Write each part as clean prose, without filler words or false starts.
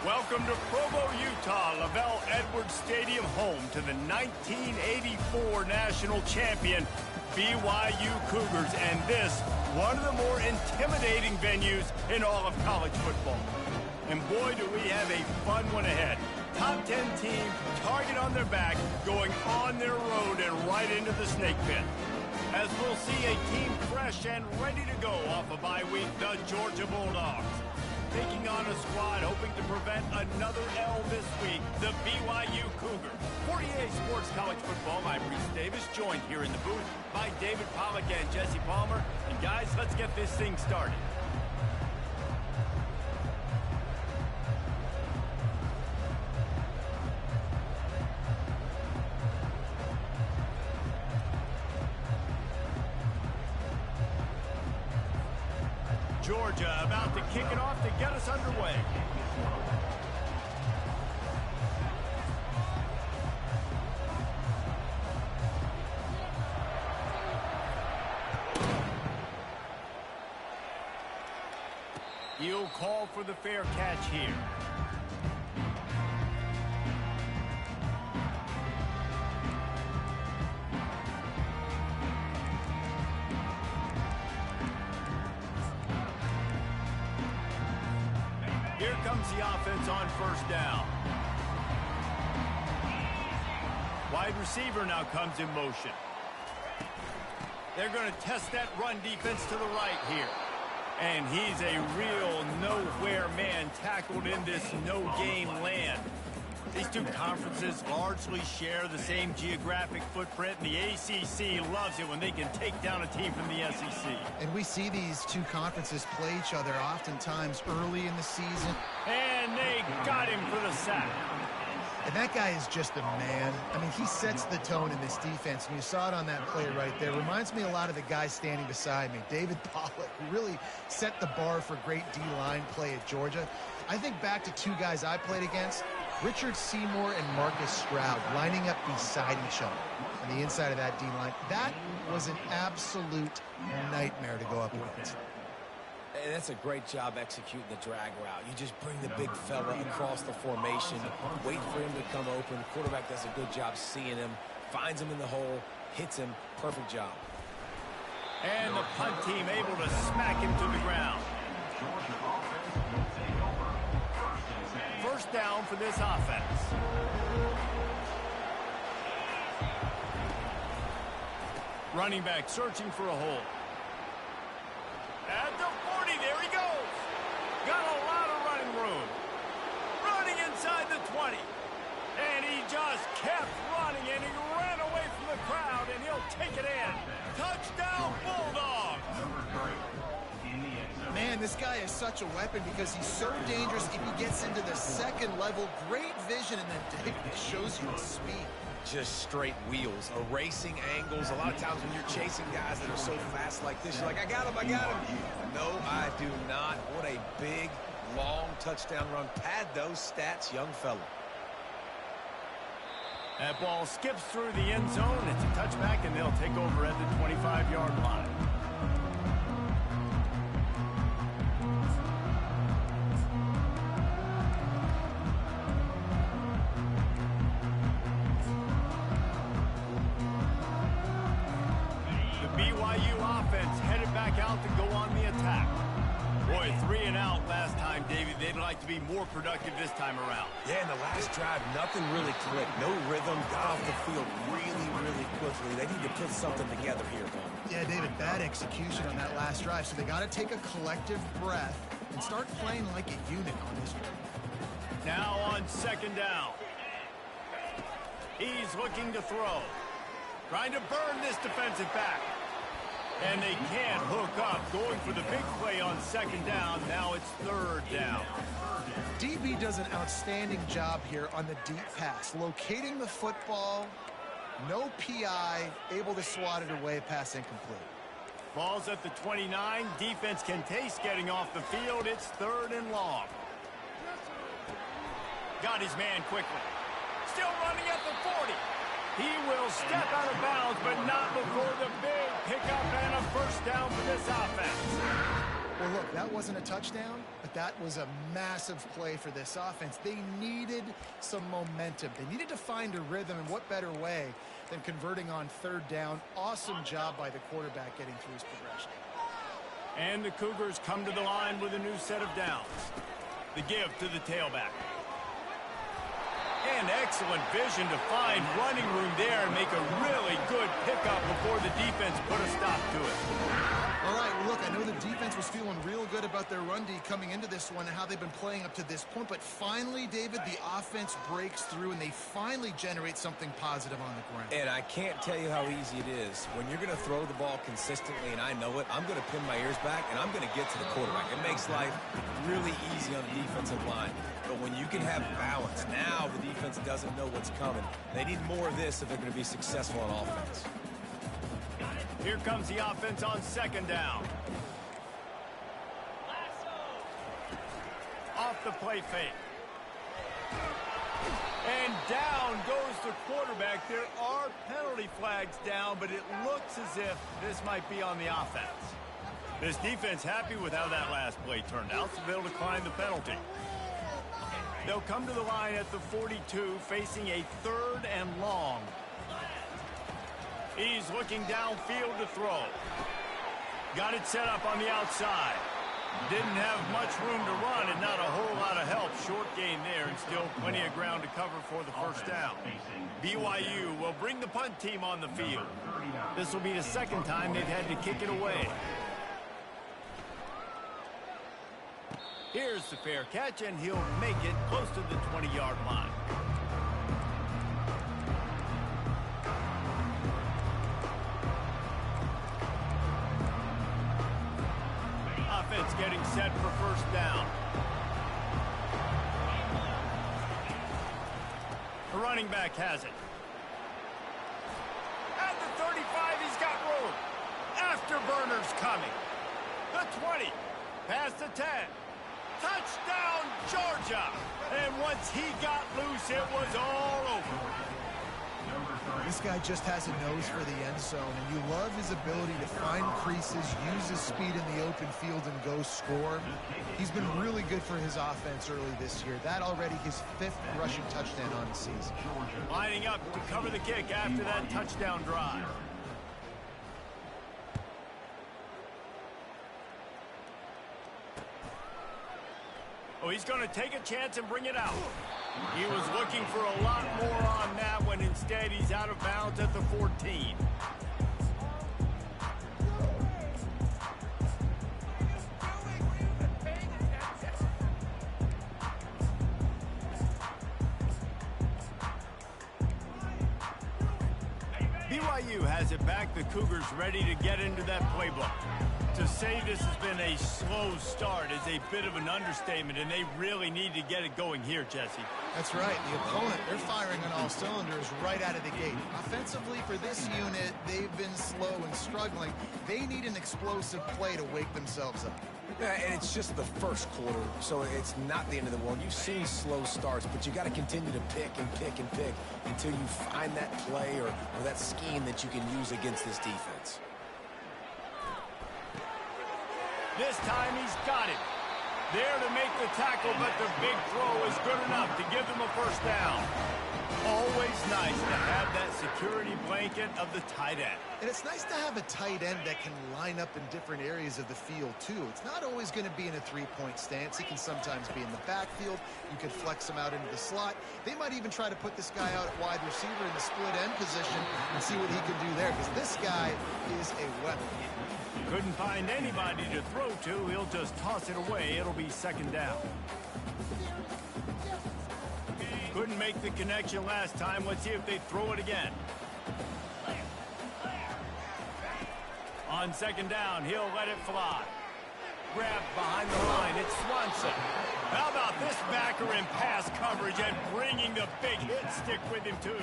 Welcome to Provo, Utah, Lavelle Edwards Stadium, home to the 1984 national champion BYU Cougars, and this, one of the more intimidating venues in all of college football. And boy, do we have a fun one ahead. Top 10 team, target on their back, going on their road and right into the snake pit. As we'll see a team fresh and ready to go off a bye week, the Georgia Bulldogs. Taking on a squad hoping to prevent another L this week, the BYU Cougars. 48 Sports College Football, I'm Reese Davis, joined here in the booth by David Pollack and Jesse Palmer. And guys, let's get this thing started. Georgia about to kick it off to get us underway. He'll call for the fair catch here. Here comes the offense on first down. Wide receiver now comes in motion. They're going to test that run defense to the right here. And he's a real nowhere man tackled in this no-game land. These two conferences largely share the same geographic footprint, and the ACC loves it when they can take down a team from the SEC. And we see these two conferences play each other oftentimes early in the season. And they got him for the sack. And that guy is just a man. I mean, he sets the tone in this defense, and you saw it on that play right there. Reminds me a lot of the guy standing beside me, David Pollack, who really set the bar for great D-line play at Georgia. I think back to two guys I played against, Richard Seymour and Marcus Stroud, lining up beside each other on the inside of that D-line. That was an absolute nightmare to go up against. And that's a great job executing the drag route. You just bring the big fella across the formation, wait for him to come open. The quarterback does a good job seeing him, finds him in the hole, hits him. Perfect job. And the punt team able to smack him to the ground. First down for this offense. Running back searching for a hole. At the 40, there he goes. Got a lot of running room. Running inside the 20. And he just kept running, and he ran away from the crowd, and he'll take it in. Touchdown, Bulldogs. Man, this guy is such a weapon because he's so dangerous if he gets into the second level. Great vision, and then David shows you his speed. Just straight wheels, erasing angles. A lot of times when you're chasing guys that are so fast like this, you're like, I got him, I got him. No, I do not. What a big, long touchdown run. Pad those stats, young fella. That ball skips through the end zone. It's a touchback, and they'll take over at the 25-yard line. BYU offense headed back out to go on the attack. Boy, 3 and out last time, David. They'd like to be more productive this time around. Yeah, in the last drive, nothing really clicked. No rhythm, got off the field really, really quickly. They need to put something together here, Paul. Yeah, David, bad execution on that last drive. So they got to take a collective breath and start playing like a unit on this one. Now on second down. He's looking to throw. Trying to burn this defensive back. And they can't hook up. Going for the big play on second down. Now it's third down. DB does an outstanding job here on the deep pass. Locating the football, no PI, able to swat it away, pass incomplete. Ball's at the 29. Defense can taste getting off the field. It's third and long. Got his man quickly. Still running at the 40. He will step out of bounds, but not before the big pickup and a first down for this offense. Well, look, that wasn't a touchdown, but that was a massive play for this offense. They needed some momentum. They needed to find a rhythm, and what better way than converting on third down. Awesome job by the quarterback getting through his progression. And the Cougars come to the line with a new set of downs. The give to the tailback. And excellent vision to find running room there and make a really good pickup before the defense put a stop to it. All right, well, look, I know the defense was feeling real good about their run D coming into this one and how they've been playing up to this point, but finally, David, the offense breaks through and they finally generate something positive on the ground. And I can't tell you how easy it is. When you're going to throw the ball consistently, and I know it, I'm going to pin my ears back, and I'm going to get to the quarterback. It makes life really easy on the defensive line. But when you can have balance, now the defense doesn't know what's coming. They need more of this if they're going to be successful on offense. Here comes the offense on second down. Off the play fake. And down goes the quarterback. There are penalty flags down, but it looks as if this might be on the offense. This defense happy with how that last play turned out, so they'll decline the penalty. They'll come to the line at the 42, facing a 3rd and long. He's looking downfield to throw. Got it set up on the outside. Didn't have much room to run and not a whole lot of help. Short gain there and still plenty of ground to cover for the first down. BYU will bring the punt team on the field. This will be the second time they've had to kick it away. Here's the fair catch, and he'll make it close to the 20-yard line. Offense getting set for first down. The running back has it. At the 35, he's got room. Afterburners coming. The 20. Past the 10. Touchdown, Georgia! And once he got loose, it was all over. This guy just has a nose for the end zone, and you love his ability to find creases, use his speed in the open field, and go score. He's been really good for his offense early this year. That already his 5th rushing touchdown on the season. Lining up to cover the kick after that touchdown drive. Oh, he's going to take a chance and bring it out. He was looking for a lot more on that when instead he's out of bounds at the 14. BYU has it back. The Cougars ready to get into that playbook. To say this has been a slow start is a bit of an understatement, and they really need to get it going here, Jesse. That's right. The opponent, they're firing on all cylinders right out of the gate. Offensively, for this unit, they've been slow and struggling. They need an explosive play to wake themselves up. Yeah, and it's just the first quarter, so it's not the end of the world. You've seen slow starts, but you got to continue to pick and pick and pick until you find that play or that scheme that you can use against this defense. This time he's got it. There to make the tackle, but the big throw is good enough to give them a first down. Always nice to have that security blanket of the tight end. And it's nice to have a tight end that can line up in different areas of the field, too. It's not always going to be in a three-point stance. He can sometimes be in the backfield. You could flex him out into the slot. They might even try to put this guy out at wide receiver in the split end position and see what he can do there, because this guy is a weapon. Couldn't find anybody to throw to. He'll just toss it away. It'll be second down. Couldn't make the connection last time. Let's see if they throw it again. On second down, he'll let it fly. Grabbed behind the line. It's Swanson. How about this backer in pass coverage and bringing the big hit stick with him, too?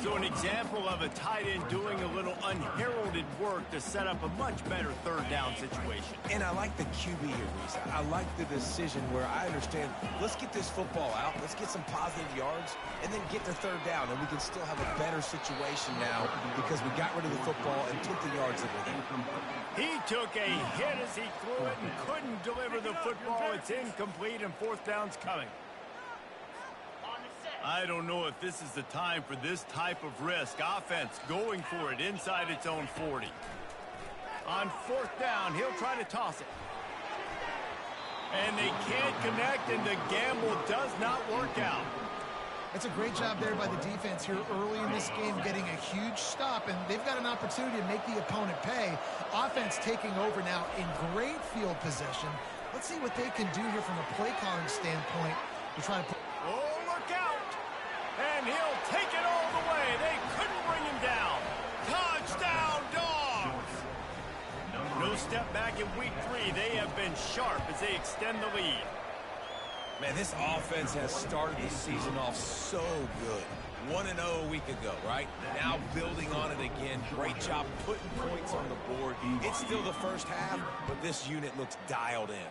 So an example of a tight end doing a little unheralded work to set up a much better third down situation. And I like the QB here, Reese. I like the decision where I understand, let's get this football out, let's get some positive yards, and then get the third down, and we can still have a better situation now because we got rid of the football and took the yards that were there. He took a hit as he threw it and couldn't deliver the football. It's incomplete, and fourth down's coming. I don't know if this is the time for this type of risk. Offense going for it inside its own 40. On fourth down, he'll try to toss it. And they can't connect, and the gamble does not work out. It's a great job there by the defense here early in this game, getting a huge stop, and they've got an opportunity to make the opponent pay. Offense taking over now in great field possession. Let's see what they can do here from a play calling standpoint to try to put... Oh, look out! And he'll take it all the way. They couldn't bring him down. Touchdown, Dogs! No step back in week 3. They have been sharp as they extend the lead. Man, this offense has started the season off so good. 1-0 a week ago, right? Now building on it again. Great job putting points on the board. It's still the first half, but this unit looks dialed in.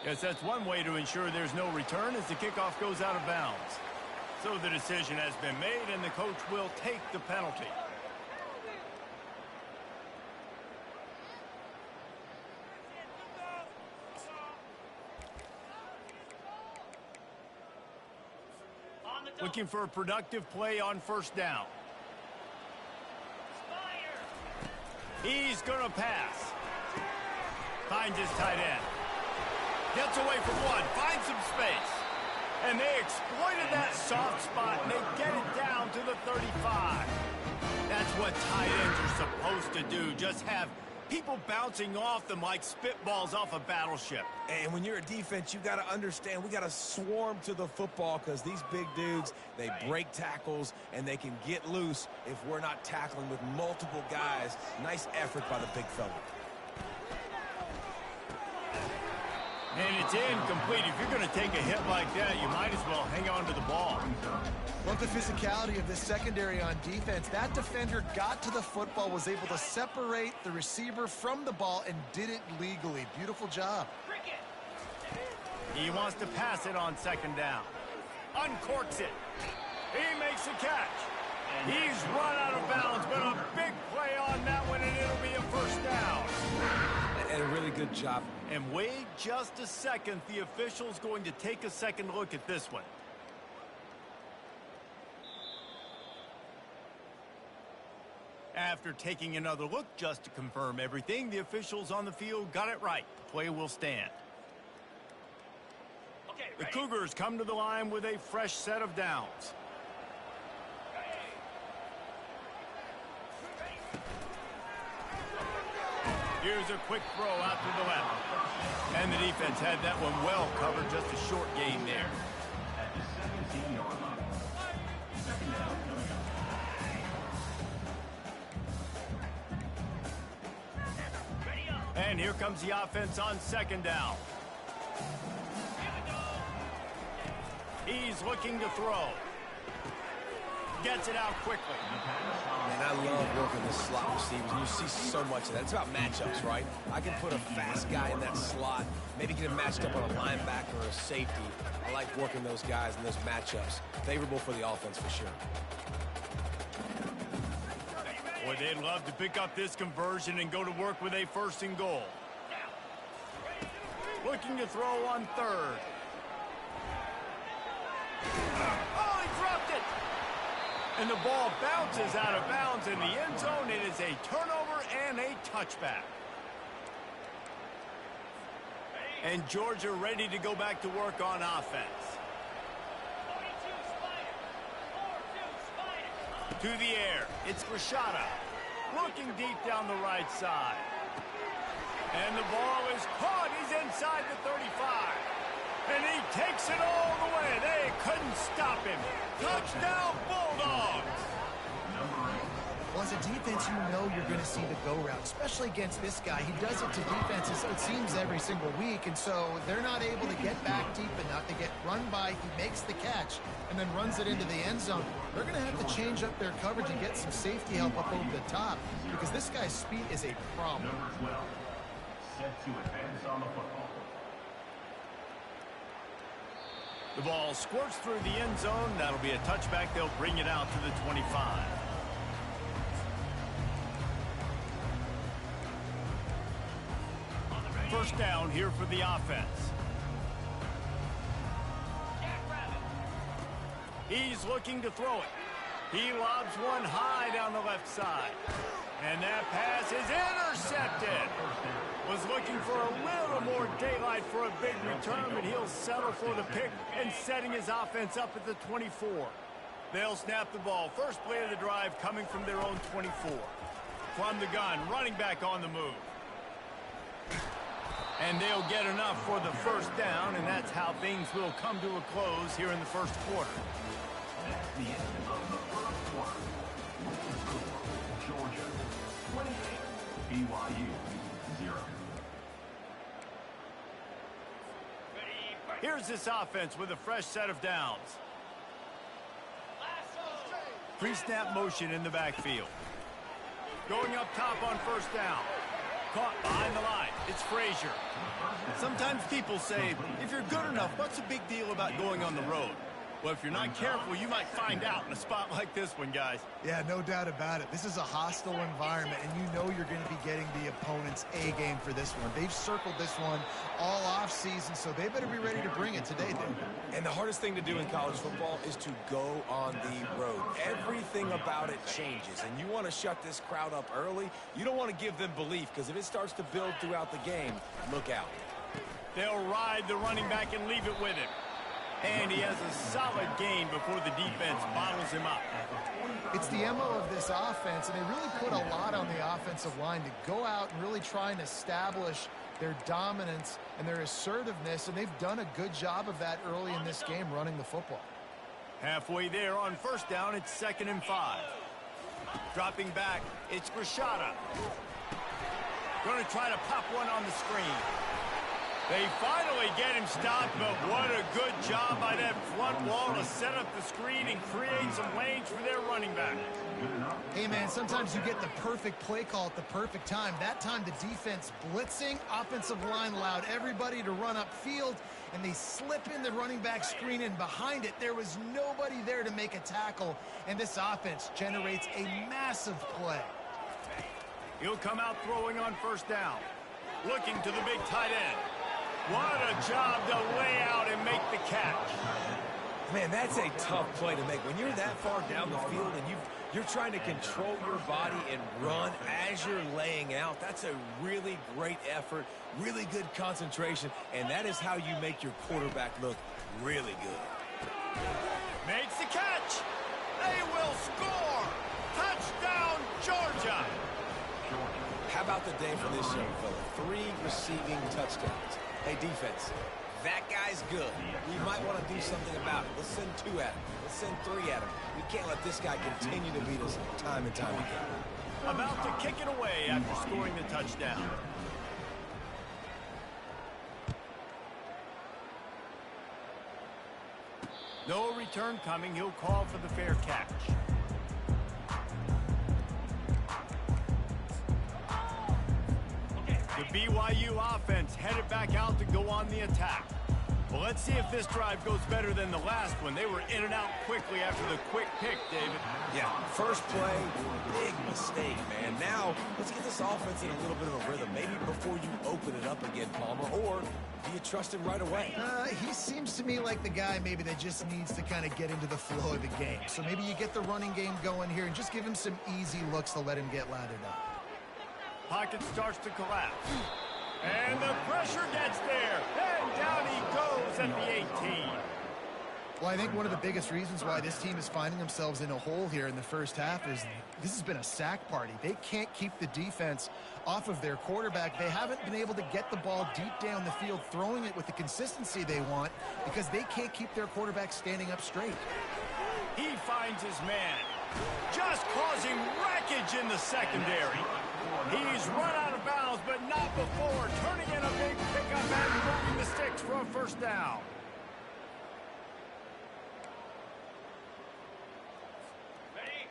Yes, that's one way to ensure there's no return as the kickoff goes out of bounds. So the decision has been made, and the coach will take the penalty. Looking for a productive play on first down. He's going to pass. Finds his tight end. Gets away from one. Finds some space. And they exploited that soft spot, and they get it down to the 35. That's what tight ends are supposed to do. Just have people bouncing off them like spitballs off a battleship. And when you're a defense, you got to understand, we got to swarm to the football because these big dudes, they break tackles and they can get loose if we're not tackling with multiple guys. Nice effort by the big fella. And it's incomplete. If you're going to take a hit like that, you might as well hang on to the ball. Love the physicality of this secondary on defense. That defender got to the football, was able to separate the receiver from the ball, and did it legally. Beautiful job. He wants to pass it on second down. Uncorks it. He makes the catch. He's run out of bounds, but a big play on that one, and it'll be a first down. And a really good job. And wait just a second. The official's going to take a second look at this one. After taking another look just to confirm everything, the officials on the field got it right. The play will stand. The Cougars come to the line with a fresh set of downs. Here's a quick throw out to the left. And the defense had that one well covered, just a short gain there. At the 17-yard line. Second down. And here comes the offense on second down. He's looking to throw. Gets it out quickly. Man, I love working the slot receivers. You see so much of that. It's about matchups, right? I can put a fast guy in that slot, maybe get him matched up on a linebacker or a safety. I like working those guys in those matchups. Favorable for the offense for sure. Boy, they'd love to pick up this conversion and go to work with a first and goal. Looking to throw on third. Oh, he dropped it! And the ball bounces out of bounds in the end zone. It is a turnover and a touchback. And Georgia ready to go back to work on offense. To the air. It's Rashada. Looking deep down the right side. And the ball is caught. He's inside the 35. And he takes it all the way. They couldn't stop him. Touchdown, Bulldogs. Well, as a defense, you know you're going to see the go route, especially against this guy. He does it to defenses, it seems, every single week, and so they're not able to get back deep enough. They get run by, he makes the catch, and then runs it into the end zone. They're going to have to change up their coverage and get some safety help up over the top because this guy's speed is a problem. Number 12, set to advance on the football. The ball squirts through the end zone. That'll be a touchback. They'll bring it out to the 25. First down here for the offense. He's looking to throw it. He lobs one high down the left side. And that pass is intercepted. Was looking for a little more daylight for a big return, but he'll settle for the pick and setting his offense up at the 24. They'll snap the ball. First play of the drive coming from their own 24. From the gun, running back on the move. And they'll get enough for the first down, and that's how things will come to a close here in the first quarter. That's the end of the first quarter. Georgia 28, BYU 0. Here's this offense with a fresh set of downs. Pre-snap motion in the backfield. Going up top on first down. Caught behind the line. It's Frazier. Sometimes people say, if you're good enough, what's the big deal about going on the road? Well, if you're not careful, you might find out in a spot like this one, guys. Yeah, no doubt about it. This is a hostile environment, and you know you're going to be getting the opponent's A game for this one. They've circled this one all offseason, so they better be ready to bring it today, Dave. And the hardest thing to do in college football is to go on the road. Everything about it changes, and you want to shut this crowd up early. You don't want to give them belief, because if it starts to build throughout the game, look out. They'll ride the running back and leave it with him. And he has a solid gain before the defense bottles him up. It's the MO of this offense, and they really put a lot on the offensive line to go out and really try and establish their dominance and their assertiveness, and they've done a good job of that early in this game running the football. Halfway there on first down, it's 2nd and 5. Dropping back, it's Rashada. Going to try to pop one on the screen. They finally get him stopped, but what a good job by that front wall to set up the screen and create some lanes for their running back. Hey, man, sometimes you get the perfect play call at the perfect time. That time the defense blitzing, offensive line allowed everybody to run upfield, and they slip in the running back screen, and behind it there was nobody there to make a tackle, and this offense generates a massive play. He'll come out throwing on first down. Looking to the big tight end. What a job to lay out and make the catch. Man, that's a tough play to make. When you're that far down the field and you're trying to control your body and run as you're laying out, that's a really great effort, really good concentration, and that is how you make your quarterback look really good. Makes the catch. They will score. Touchdown, Georgia. How about the day for this young fella? 3 receiving touchdowns. Hey, defense, that guy's good. We might want to do something about it. Let's send 2 at him. Let's send 3 at him. We can't let this guy continue to beat us time and time again. About to kick it away after scoring the touchdown. No return coming. He'll call for the fair catch. The BYU offense headed back out to go on the attack. Well, let's see if this drive goes better than the last one. They were in and out quickly after the quick pick, David. Yeah, first play, big mistake, man. Now, let's get this offense in a little bit of a rhythm. Maybe before you open it up again, Palmer, or do you trust him right away? He seems to me like the guy maybe that just needs to kind of get into the flow of the game. So maybe you get the running game going here and just give him some easy looks to let him get lathered up. Pocket starts to collapse. And the pressure gets there. And down he goes at the 18. Well, I think one of the biggest reasons why this team is finding themselves in a hole here in the first half is this has been a sack party. They can't keep the defense off of their quarterback. They haven't been able to get the ball deep down the field, throwing it with the consistency they want because they can't keep their quarterback standing up straight. He finds his man. just causing wreckage in the secondary. He's run out of bounds, but not before turning in a big pickup and moving the sticks for a first down.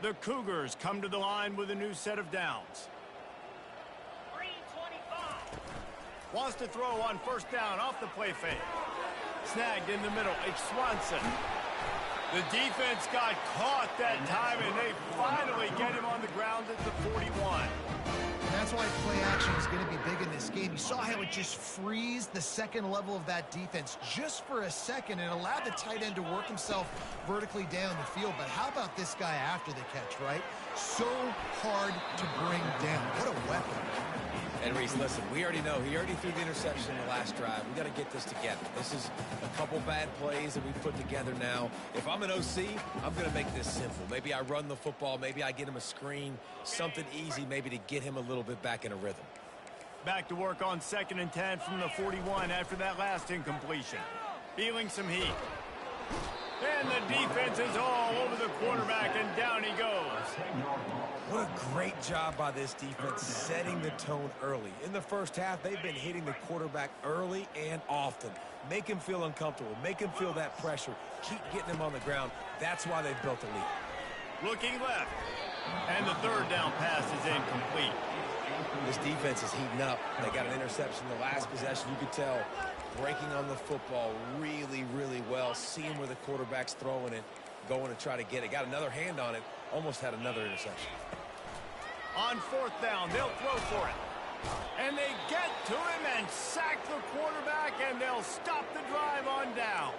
The Cougars come to the line with a new set of downs. Wants to throw on first down off the play fake. Snagged in the middle. It's Swanson. The defense got caught that time, and they finally get him on the ground at the 41. And that's why play action is going to be big in this game. You saw how it just freezed the second level of that defense just for a second and allowed the tight end to work himself vertically down the field. But how about this guy after the catch, right? So hard to bring down. What a weapon. And Reese, listen, we already know he already threw the interception in the last drive. We got to get this together. This is a couple bad plays that we put together now. If I'm an OC, I'm going to make this simple. Maybe I run the football. Maybe I get him a screen, something easy, maybe to get him a little bit back in a rhythm. Back to work on 2nd and 10 from the 41 after that last incompletion. Feeling some heat. And the defense is all over the quarterback, and down he goes. What a great job by this defense setting the tone early. In the first half, they've been hitting the quarterback early and often. Make him feel uncomfortable. Make him feel that pressure. Keep getting him on the ground. That's why they've built a lead. Looking left. And the 3rd down pass is incomplete. This defense is heating up. They got an interception the last possession. You could tell breaking on the football really, really well. Seeing where the quarterback's throwing it, going to try to get it. Got another hand on it. Almost had another interception. On 4th down, they'll throw for it. And they get to him and sack the quarterback, and they'll stop the drive on downs.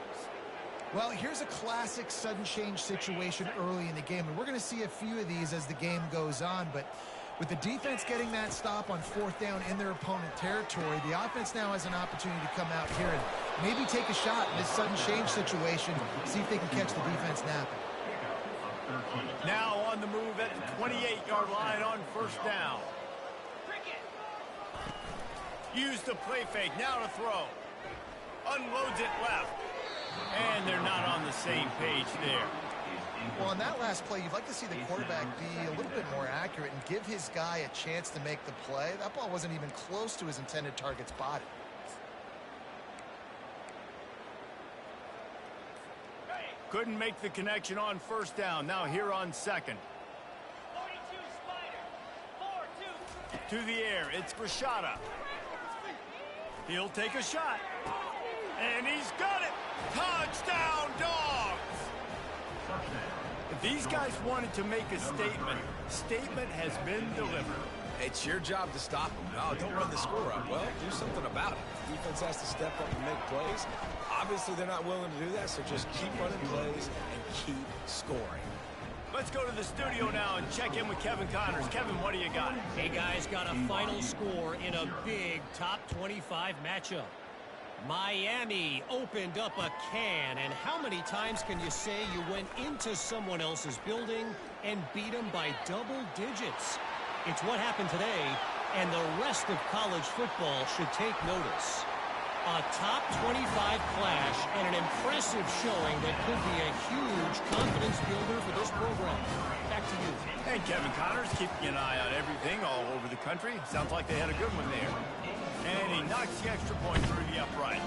Well, here's a classic sudden change situation early in the game, and we're going to see a few of these as the game goes on, but with the defense getting that stop on 4th down in their opponent territory, the offense now has an opportunity to come out here and maybe take a shot in this sudden change situation, see if they can catch the defense napping. Now on the move at the 28-yard line on 1st down. Use the play fake, now to throw. Unloads it left. And they're not on the same page there. Well, on that last play, you'd like to see the quarterback be a little bit more accurate and give his guy a chance to make the play. That ball wasn't even close to his intended target's body. Couldn't make the connection on 1st down. Now here on 2nd. To the air, it's Rashada. He'll take a shot. And he's got it. Touchdown, Dogs! If these guys wanted to make a statement has been delivered. It's your job to stop them. No, don't run the score up. Well, do something about it. Defense has to step up and make plays. Obviously, they're not willing to do that, so just keep running plays and keep scoring. Let's go to the studio now and check in with Kevin Connors. Kevin, what do you got? Hey, guys, got a final score in a big top 25 matchup. Miami opened up a can, and how many times can you say you went into someone else's building and beat them by double digits? It's what happened today, and the rest of college football should take notice. A top 25 clash and an impressive showing that could be a huge confidence builder for this program. Back to you. And Kevin Connors keeping an eye on everything all over the country. Sounds like they had a good one there. And he knocks the extra point through the uprights.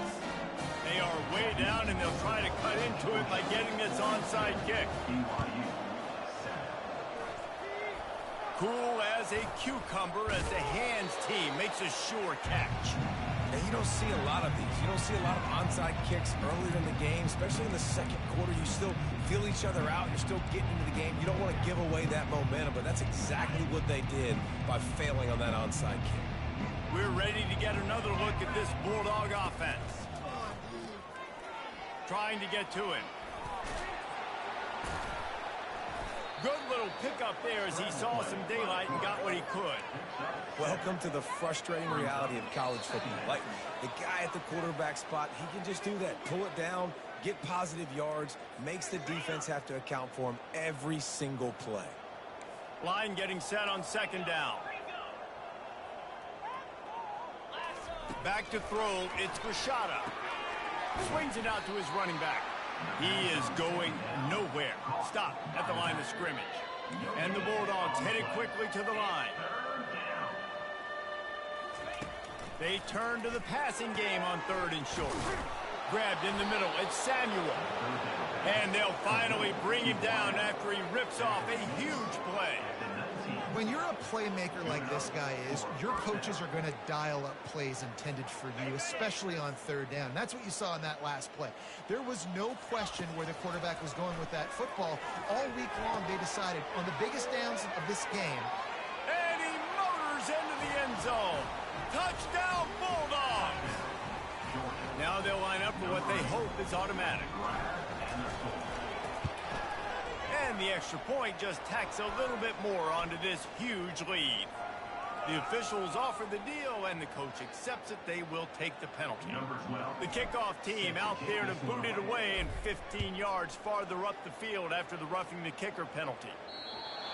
They are way down, and they'll try to cut into it by getting this onside kick. Cool as a cucumber as the hands team makes a sure catch. And you don't see a lot of these. You don't see a lot of onside kicks earlier in the game, especially in the second quarter. You still feel each other out. You're still getting into the game. You don't want to give away that momentum, but that's exactly what they did by failing on that onside kick. We're ready to get another look at this Bulldog offense. Trying to get to him. Good little pickup there as he saw some daylight and got what he could. Welcome to the frustrating reality of college football. Like, the guy at the quarterback spot, he can just do that. Pull it down, get positive yards, makes the defense have to account for him every single play. Line getting set on 2nd down. Back to throw, it's Rashada. Swings it out to his running back. He is going nowhere. Stop at the line of scrimmage. And the Bulldogs headed quickly to the line. They turn to the passing game on 3rd and short. Grabbed in the middle, it's Samuel. And they'll finally bring him down after he rips off a huge play. When you're a playmaker like this guy is, your coaches are going to dial up plays intended for you, especially on 3rd down. And that's what you saw in that last play. There was no question where the quarterback was going with that football. All week long, they decided on the biggest downs of this game. And he motors into the end zone. Touchdown, Bulldogs! Now they'll line up for what they hope is automatic. And the extra point just tacks a little bit more onto this huge lead. The officials offer the deal, and the coach accepts it. They will take the penalty. The kickoff team out there to boot it away and 15 yards farther up the field after the roughing the kicker penalty.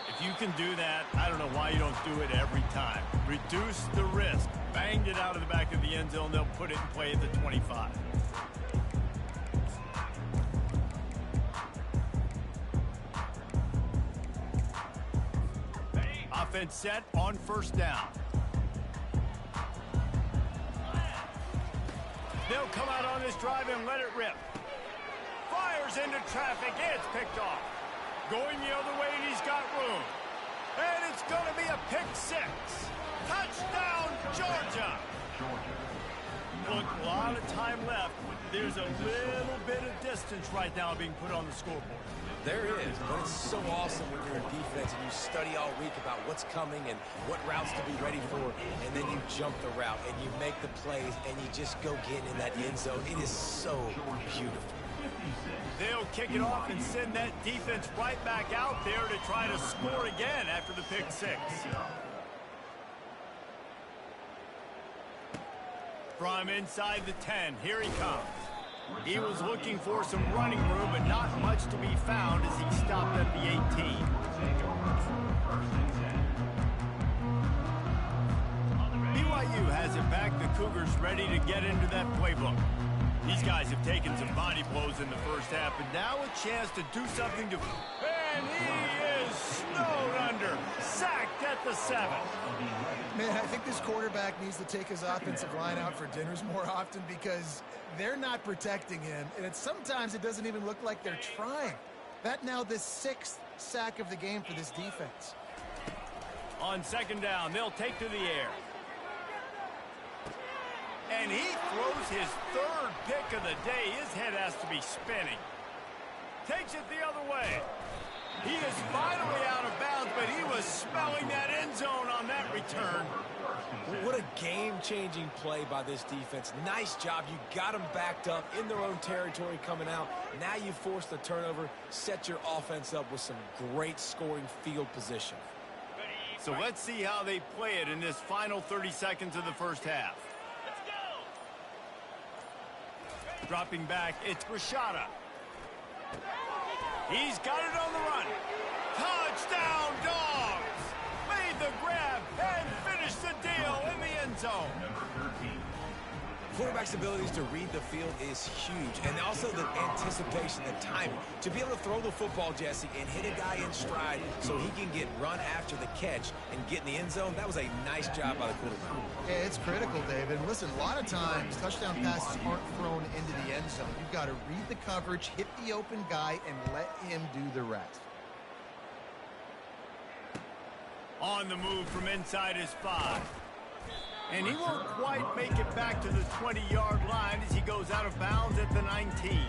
If you can do that, I don't know why you don't do it every time. Reduce the risk. Banged it out of the back of the end zone. They'll put it in play at the 25. Offense set on 1st down. They'll come out on this drive and let it rip. Fires into traffic. It's picked off. Going the other way, and he's got room. And it's going to be a pick 6. Touchdown, Georgia. Look, a lot of time left. There's a little bit of distance right now being put on the scoreboard. There is, but it's so awesome when you're in defense and you study all week about what's coming and what routes to be ready for, and then you jump the route and you make the plays and you just go get in that end zone. It is so beautiful. They'll kick it off and send that defense right back out there to try to score again after the pick 6. From inside the 10, here he comes. He was looking for some running room, but not much to be found as he stopped at the 18. BYU has it back. The Cougars ready to get into that playbook. These guys have taken some body blows in the first half, but now a chance to do something to... And he is snowed under. Sacked at the 7. Man, I think this quarterback needs to take his offensive line out for dinners more often because they're not protecting him, and sometimes it doesn't even look like they're trying. That now the 6th sack of the game for this defense. On 2nd down, they'll take to the air. And he throws his 3rd pick of the day. His head has to be spinning. Takes it the other way. He is finally out of bounds, but he was smelling that end zone on that return. What a game-changing play by this defense. Nice job. You got them backed up in their own territory coming out. Now you force the turnover, set your offense up with some great scoring field position. So let's see how they play it in this final 30 seconds of the first half. Dropping back, it's Rashada. He's got it on the run. Touchdown, Dogs! Made the grab and finished the deal in the end zone. Quarterback's abilities to read the field is huge, and also the anticipation, the timing. To be able to throw the football, Jesse, and hit a guy in stride so he can get run after the catch and get in the end zone, that was a nice job by the quarterback. Yeah, it's critical, David. Listen, a lot of times touchdown passes aren't thrown into the end zone. You've got to read the coverage, hit the open guy, and let him do the rest. On the move from inside his 5. And he won't quite make it back to the 20-yard line as he goes out of bounds at the 19.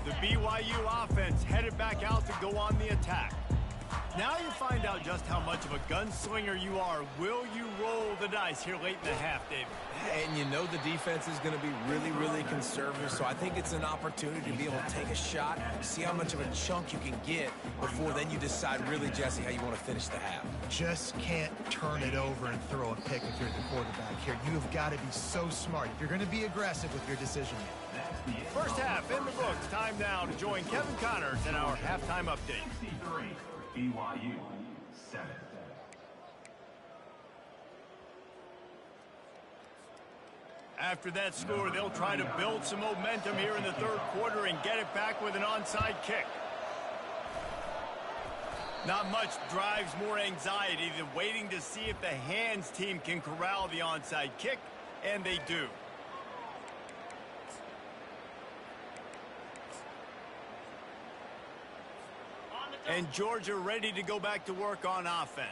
The BYU offense headed back out to go on the attack. Now you find out just how much of a gunslinger you are. Will you roll the dice here late in the half, David? And you know the defense is going to be really, really conservative, so I think it's an opportunity to be able to take a shot, see how much of a chunk you can get before then you decide really, Jesse, how you want to finish the half. Just can't turn it over and throw a pick if you're the quarterback here. You have got to be so smart. You're going to be aggressive with your decision making. First half in the books. Time now to join Kevin Connors in our halftime update. 63, BYU 7. After that score, they'll try to build some momentum here in the third quarter and get it back with an onside kick. Not much drives more anxiety than waiting to see if the hands team can corral the onside kick, and they do. And Georgia ready to go back to work on offense.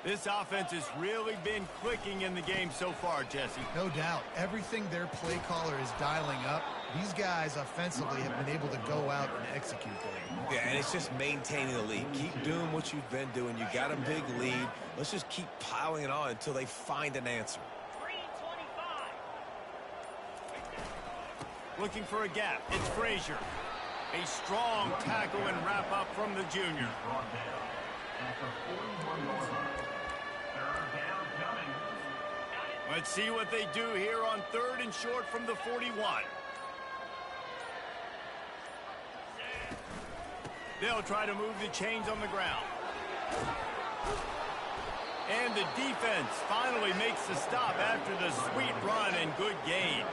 This offense has really been clicking in the game so far, Jesse. No doubt. Everything their play caller is dialing up, these guys offensively have been able to go out and execute there. Yeah, and it's just maintaining the lead. Keep doing what you've been doing. You got a big lead. Let's just keep piling it on until they find an answer. Looking for a gap. It's Frazier. A strong tackle and wrap up from the junior. Let's see what they do here on 3rd and short from the 41. They'll try to move the chains on the ground. And the defense finally makes the stop after the sweet run and good gain.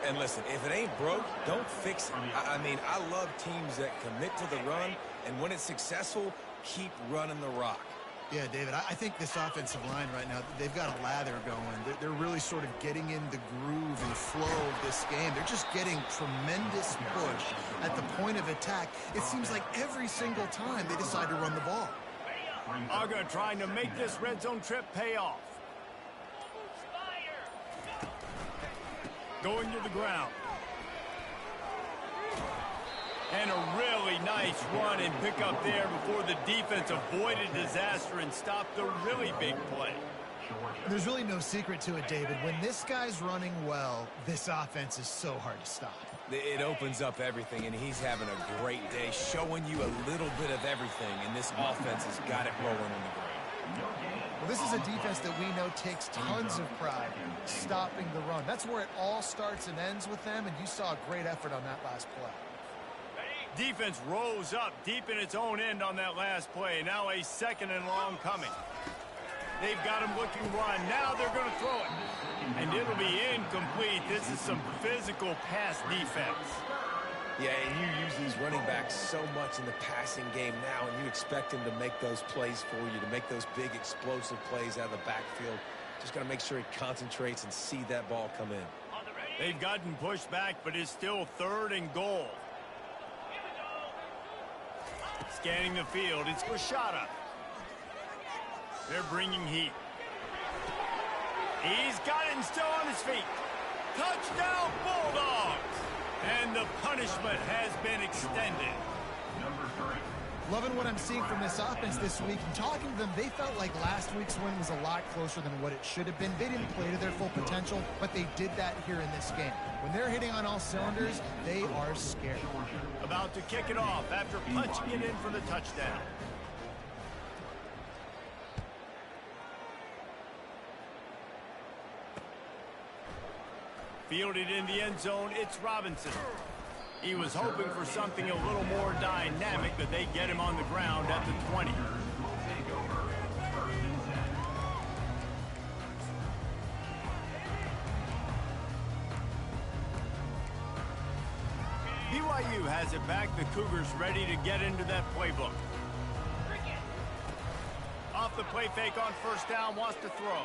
And listen, if it ain't broke, don't fix it. I mean, I love teams that commit to the run, and when it's successful, keep running the rock. Yeah, David, I think this offensive line right now, they've got a lather going. They're really sort of getting in the groove and flow of this game. They're just getting tremendous push at the point of attack. It seems like every single time they decide to run the ball. Aga trying to make this red zone trip pay off. Going to the ground. And a really nice run and pick up there before the defense avoided disaster and stopped the really big play. There's really no secret to it, David. When this guy's running well, this offense is so hard to stop. It opens up everything, and he's having a great day, showing you a little bit of everything, and this offense has got it rolling in the ground. Well, this is a defense that we know takes tons of pride stopping the run. That's where it all starts and ends with them, and you saw a great effort on that last play. Defense rose up deep in its own end on that last play. Now a 2nd and long coming. They've got him looking run. Now they're going to throw it. And it'll be incomplete. This is some physical pass defense. Yeah, and you use these running backs so much in the passing game now, and you expect them to make those plays for you, to make those big explosive plays out of the backfield. Just got to make sure he concentrates and see that ball come in. They've gotten pushed back, but it's still 3rd and goal. Scanning the field, it's Rashada. They're bringing heat. He's got it and still on his feet. Touchdown, Bulldogs! And the punishment has been extended. Loving what I'm seeing from this offense this week. And talking to them, they felt like last week's win was a lot closer than what it should have been. They didn't play to their full potential, but they did that here in this game. When they're hitting on all cylinders, they are scared. About to kick it off after punching it in for the touchdown. Fielded in the end zone, it's Robinson. He was hoping for something a little more dynamic, but they get him on the ground at the 20. BYU has it back. The Cougars ready to get into that playbook. Off the play fake on 1st down, wants to throw.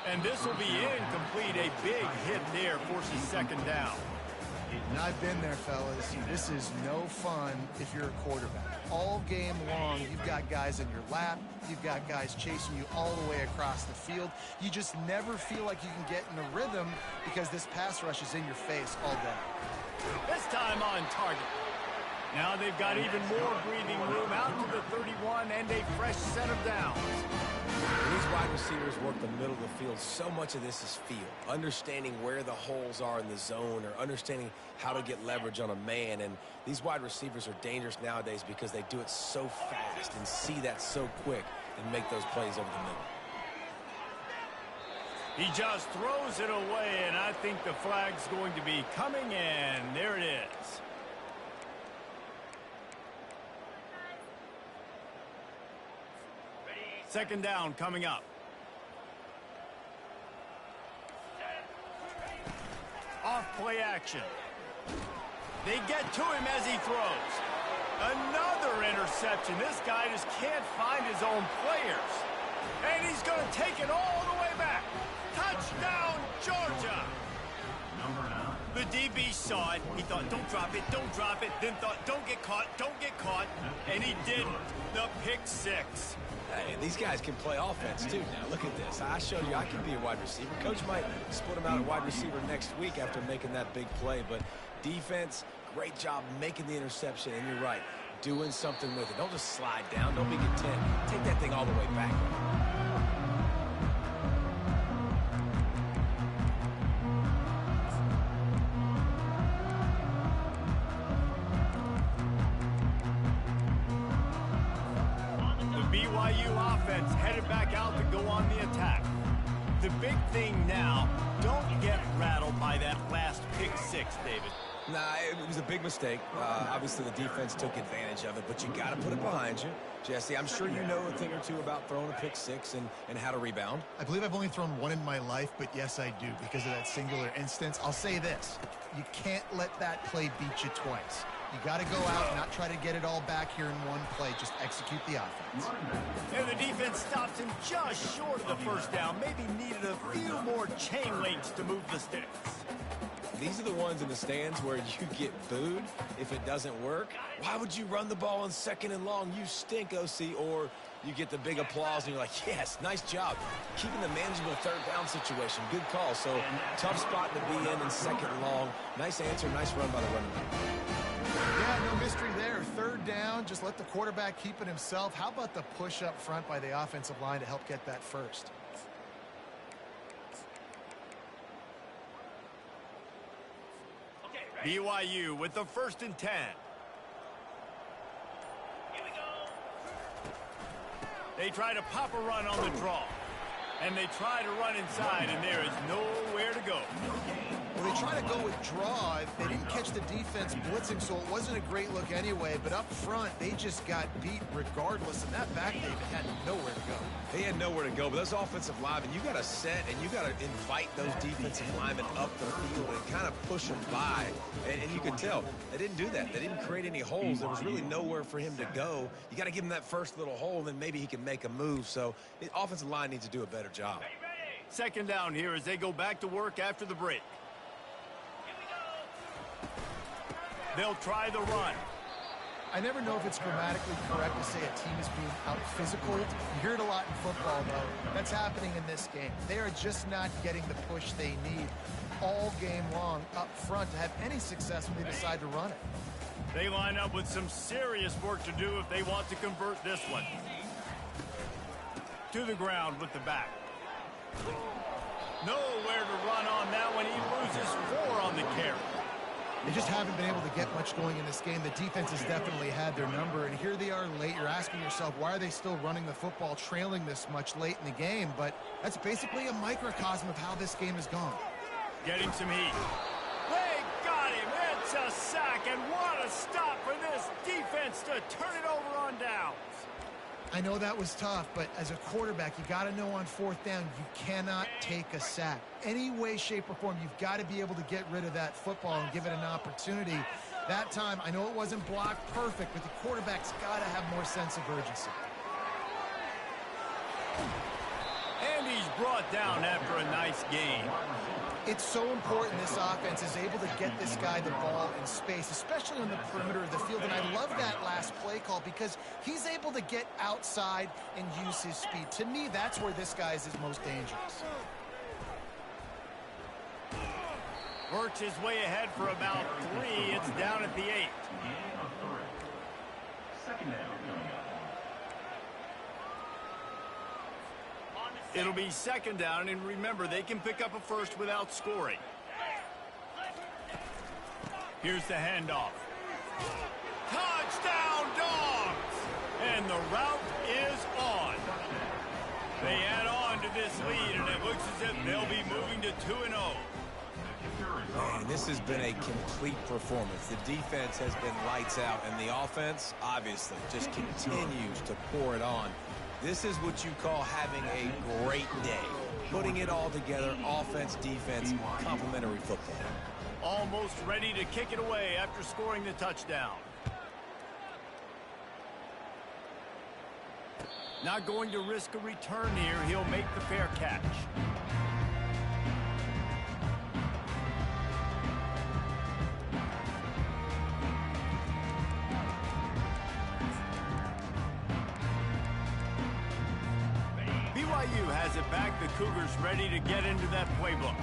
And this will be incomplete. A big hit there forces 2nd down. And I've been there, fellas. This is no fun if you're a quarterback. All game long, you've got guys in your lap. You've got guys chasing you all the way across the field. You just never feel like you can get in a rhythm because this pass rush is in your face all day. This time on target. Now they've got even more breathing room out to the 31 and a fresh set of downs. When these wide receivers work the middle of the field, so much of this is feel. Understanding where the holes are in the zone or understanding how to get leverage on a man. And these wide receivers are dangerous nowadays because they do it so fast and see that so quick and make those plays over the middle. He just throws it away, and I think the flag's going to be coming, and there it is. Second down coming up. play action. They get to him as he throws. Another interception. This guy just can't find his own players. And he's going to take it all the way back. Touchdown, Georgia. Number 9. The DB saw it. He thought, don't drop it, don't drop it. Then thought, don't get caught, don't get caught. And he didn't. The pick six. Hey, these guys can play offense, too. Now, look at this. I showed you I can be a wide receiver. Coach might split him out at wide receiver next week after making that big play. But defense, great job making the interception. And you're right, doing something with it. Don't just slide down. Don't be content. Take that thing all the way back. BYU offense headed back out to go on the attack. The big thing now, don't get rattled by that last pick six, David. Nah, it was a big mistake. Obviously, the defense took advantage of it, but you got to put it behind you. Jesse, I'm sure you know a thing or two about throwing a pick six and how to rebound. I believe I've only thrown one in my life, but yes, I do because of that singular instance. I'll say this. You can't let that play beat you twice. You got to go out and not try to get it all back here in one play. Just execute the offense. And the defense stops him just short of the first down. Maybe needed a few more chain links to move the sticks. These are the ones in the stands where you get booed if it doesn't work. Why would you run the ball on 2nd and long? You stink, OC. Or you get the big applause and you're like, yes, nice job. Keeping the manageable 3rd down situation. Good call. So tough spot to be in 2nd and long. Nice answer, nice run by the running back. Yeah, no mystery there. 3rd down, just let the quarterback keep it himself. How about the push up front by the offensive line to help get that first? BYU with the 1st and 10. Here we go. They try to pop a run on the draw. And they try to run inside, and there is nowhere to go. Well, they try to go with draw. They didn't catch the defense blitzing, so it wasn't a great look anyway. But up front, they just got beat regardless. And that back, David, had nowhere to go. They had nowhere to go, but those offensive linemen, you got to set and you got to invite those defensive linemen up the field and kind of push them by. And you could tell they didn't do that. They didn't create any holes. There was really nowhere for him to go. You got to give him that first little hole, and then maybe he can make a move. So the offensive line needs to do a better job. 2nd down here as they go back to work after the break. They'll try the run. I never know if it's grammatically correct to say a team is being out-physical. You hear it a lot in football, though. That's happening in this game. They are just not getting the push they need all game long up front to have any success when they decide to run it. They line up with some serious work to do if they want to convert this one. To the ground with the back. Nowhere to run on that one. He loses 4 on the carry. They just haven't been able to get much going in this game. The defense has definitely had their number, and here they are late. You're asking yourself, why are they still running the football trailing this much late in the game? But that's basically a microcosm of how this game has gone. Getting some heat. They got him. It's a sack, and what a stop for this defense to turn it over on downs. I know that was tough, but as a quarterback, you got to know on 4th down, you cannot take a sack. Any way, shape, or form, you've got to be able to get rid of that football and give it an opportunity. That time, I know it wasn't blocked perfect, but the quarterback's got to have more sense of urgency. And he's brought down after a nice game. It's so important this offense is able to get this guy the ball in space, especially on the perimeter of the field. And I love that last play call because he's able to get outside and use his speed. To me, that's where this guy is his most dangerous. Works his way ahead for about 3. It's down at the 8. Second down. It'll be 2nd down, and remember, they can pick up a first without scoring. Here's the handoff. Touchdown, Dogs! And the route is on. They add on to this lead, and it looks as if they'll be moving to 2-0. Man, this has been a complete performance. The defense has been lights out, and the offense, obviously, just continues to pour it on. This is what you call having a great day. Putting it all together, offense, defense, complementary football. Almost ready to kick it away after scoring the touchdown. Not going to risk a return here. He'll make the fair catch. BYU has it back. The Cougars ready to get into that playbook.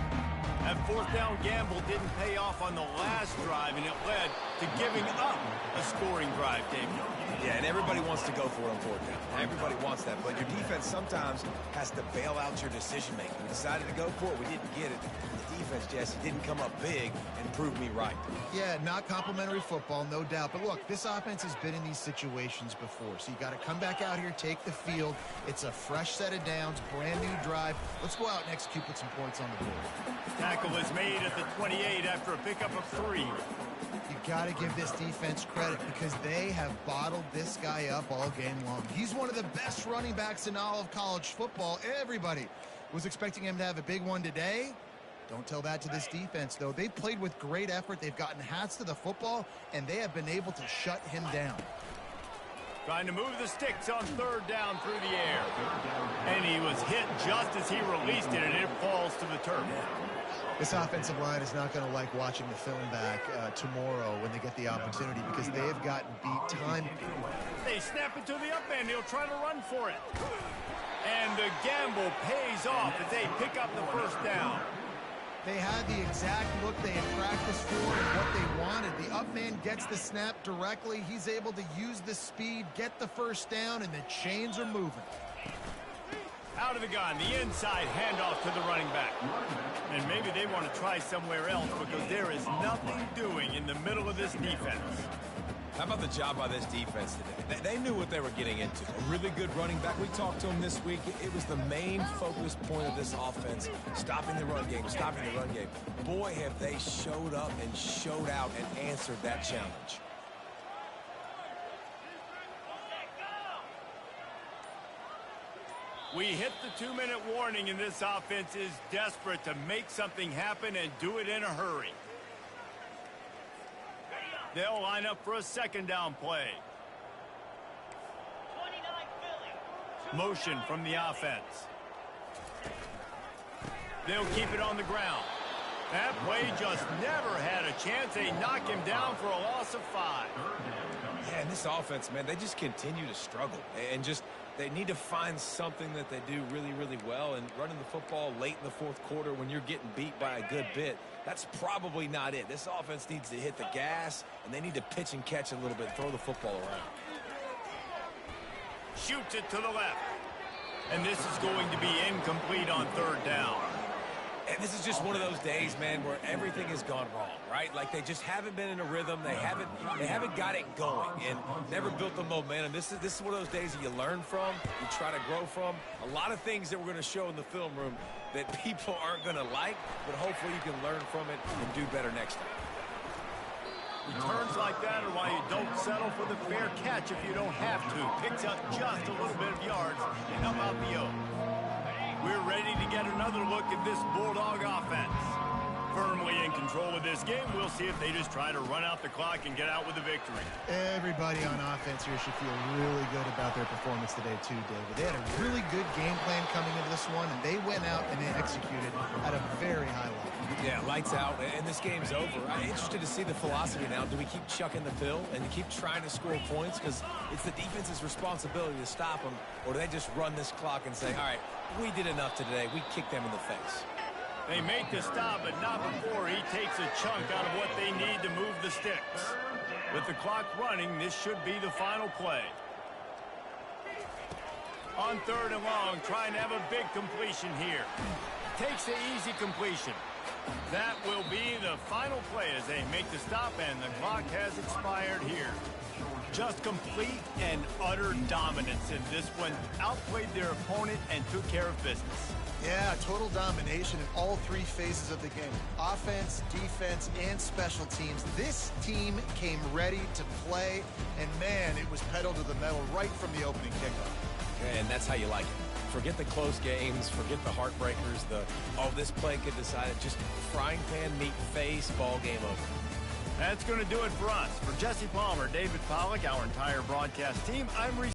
That fourth down gamble didn't pay off on the last drive, and it led to giving up a scoring drive, David. Yeah, and everybody wants to go for it on fourth down. Everybody wants that, but your defense sometimes has to bail out your decision-making. We decided to go for it. We didn't get it. The defense, Jesse, didn't come up big and prove me right. Yeah, not complimentary football, no doubt. But look, this offense has been in these situations before, so you got to come back out here, take the field. It's a fresh set of downs, brand new drive. Let's go out and execute with some points on the board. Tackle is made at the 28 after a pickup of 3. You got to give this defense credit because they have bottled this guy up all game long. He's one of the best running backs in all of college football. Everybody was expecting him to have a big one today. Don't tell that to this defense, though. They've played with great effort. They've gotten hats to the football, and they have been able to shut him down. Trying to move the sticks on third down through the air. And he was hit just as he released it, and it falls to the turf. This offensive line is not going to like watching the film back tomorrow when they get the opportunity because they have gotten beat time. They snap it to the up end. He'll try to run for it. And the gamble pays off as they pick up the first down. They had the exact look they had practiced for and what they wanted. The up man gets the snap directly. He's able to use the speed, get the first down, and the chains are moving. Out of the gun, the inside handoff to the running back. And maybe they want to try somewhere else because there is nothing doing in the middle of this defense. How about the job by this defense today? They knew what they were getting into. A really good running back. We talked to him this week. It was the main focus point of this offense, stopping the run game, stopping the run game. Boy, have they showed up and showed out and answered that challenge. We hit the 2-minute warning, and this offense is desperate to make something happen and do it in a hurry. They'll line up for a second down play. Motion from the offense. They'll keep it on the ground. That play just never had a chance. They knock him down for a loss of 5. Yeah, and this offense, man, they just continue to struggle. And just, they need to find something that they do really, really well. And running the football late in the fourth quarter when you're getting beat by a good bit, that's probably not it. This offense needs to hit the gas, and they need to pitch and catch a little bit, throw the football around. Shoots it to the left. And this is going to be incomplete on third down. And this is just one of those days, man, where everything has gone wrong, right? Like they just haven't been in a rhythm. They haven't got it going and never built the momentum. This is one of those days that you learn from, you try to grow from. A lot of things that we're going to show in the film room that people aren't going to like, but hopefully you can learn from it and do better next time. Returns like that are why you don't settle for the fair catch if you don't have to. Picks up just a little bit of yards and help out the yoke. We're ready to get another look at this Bulldog offense. Firmly in control of this game. We'll see if they just try to run out the clock and get out with a victory. Everybody on offense here should feel really good about their performance today too, David. They had a really good game plan coming into this one, and they went out and they executed at a very high level. Yeah, lights out, and this game's over. I'm interested to see the philosophy now. Do we keep chucking the pill and keep trying to score points? Because it's the defense's responsibility to stop them, or do they just run this clock and say, all right, we did enough today. We kicked them in the face. They make the stop, but not before he takes a chunk out of what they need to move the sticks. With the clock running, this should be the final play. On third and long, trying to have a big completion here. Takes the easy completion. That will be the final play as they make the stop, and the clock has expired here. Just complete and utter dominance in this one. Outplayed their opponent and took care of business. Yeah, total domination in all three phases of the game. Offense, defense, and special teams. This team came ready to play, and man, it was pedal to the metal right from the opening kickoff. And that's how you like it. Forget the close games. Forget the heartbreakers. Oh, this play could decide it. Just frying pan meet face, ball game over. That's going to do it for us. For Jesse Palmer, David Pollack, our entire broadcast team, I'm Reese